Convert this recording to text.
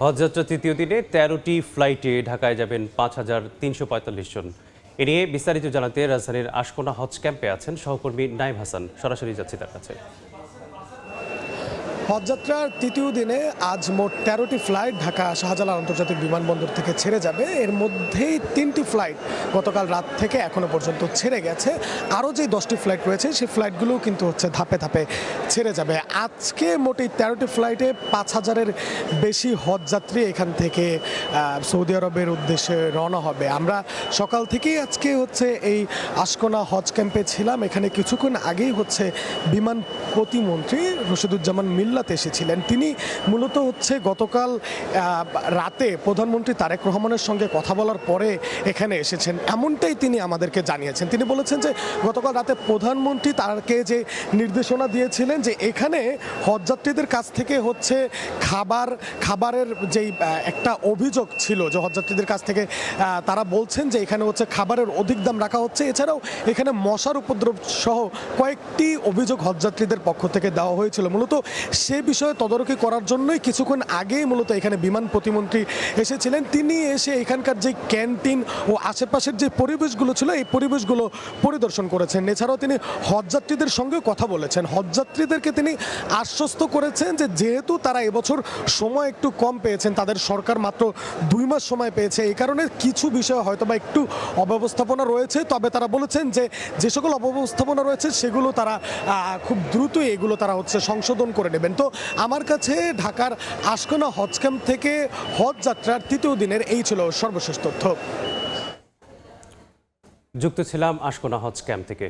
হজযাত্রা তৃতীয় দিনে ১৩টি ফ্লাইটে ঢাকায় যাবেন ৫,৩৪৫ জন। এ নিয়ে বিস্তারিত জানাতে রাজধানীর আশকোনা হজ ক্যাম্পে আছেন সহকর্মী নাইম হাসান। সরাসরি যাচ্ছি তার কাছে। হজযাত্রার তৃতীয় দিনে আজ মোট ১৩টি ফ্লাইট ঢাকা শাহজালাল আন্তর্জাতিক বিমানবন্দর থেকে ছেড়ে যাবে। এর মধ্যেই ৩টি ফ্লাইট গতকাল রাত থেকে এখনো পর্যন্ত ছেড়ে গেছে। আরও যে 10টি ফ্লাইট রয়েছে সেই ফ্লাইটগুলোও কিন্তু ধাপে ধাপে ছেড়ে যাবে। আজকে মোট এই 13টি ফ্লাইটে ৫,০০০-এর বেশি হজযাত্রী এখান থেকে সৌদি আরবের উদ্দেশ্যে রওনা হবে। আমরা সকাল থেকেই আজকে এই আশকোনা হজ ক্যাম্পে ছিলাম। এখানে কিছুক্ষণ আগেই বিমান প্রতিমন্ত্রী রশিদুজ্জামান মিল্লাত এসেছিলেন। তিনি মূলত গতকাল রাতে প্রধানমন্ত্রী তারেক রহমানের সঙ্গে কথা বলার পরে এখানে এসেছেন, এমনটাই তিনি আমাদেরকে জানিয়েছেন। তিনি বলেছেন যে গতকাল রাতে প্রধানমন্ত্রী তাকে যে নির্দেশনা দিয়েছিলেন যে এখানে হজযাত্রীদের কাছ থেকে খাবারের যেই একটা অভিযোগ ছিল, যে হজযাত্রীদের কাছ থেকে তারা বলছেন যে এখানে খাবারের অধিক দাম রাখা হচ্ছে, এছাড়াও এখানে মশার উপদ্রব সহ কয়েকটি অভিযোগ হজযাত্রীদের পক্ষ থেকে দেওয়া হয়েছিল। মূলত সে বিষয়ে তদারকি করার জন্যই কিছুক্ষণ আগেই মূলত এখানে বিমান প্রতিমন্ত্রী এসেছিলেন। তিনি এসে এখানকার যে ক্যান্টিন ও আশেপাশের যে পরিবেশগুলো ছিল এই পরিবেশগুলো পরিদর্শন করেছেন। এছাড়াও তিনি হজযাত্রীদের সঙ্গে কথা বলেছেন। হজযাত্রীদেরকে তিনি আশ্বস্ত করেছেন যে যেহেতু তারা এবছর সময় একটু কম পেয়েছেন, তাদের সরকার মাত্র 2 মাস সময় পেয়েছে, এই কারণে কিছু বিষয় হয়তো বা একটু অব্যবস্থাপনা রয়েছে। তবে তারা বলেছেন যে সকল অব্যবস্থাপনা রয়েছে সেগুলো তারা খুব দ্রুতই এগুলো তারা সংশোধন করে নেবেন। তো আমার কাছে ঢাকার আশকোনা হজ ক্যাম্প থেকে হজ যাত্রার তৃতীয় দিনের এই ছিল সর্বশেষ তথ্য। যুক্ত ছিলাম আশকোনা হজ ক্যাম্প থেকে।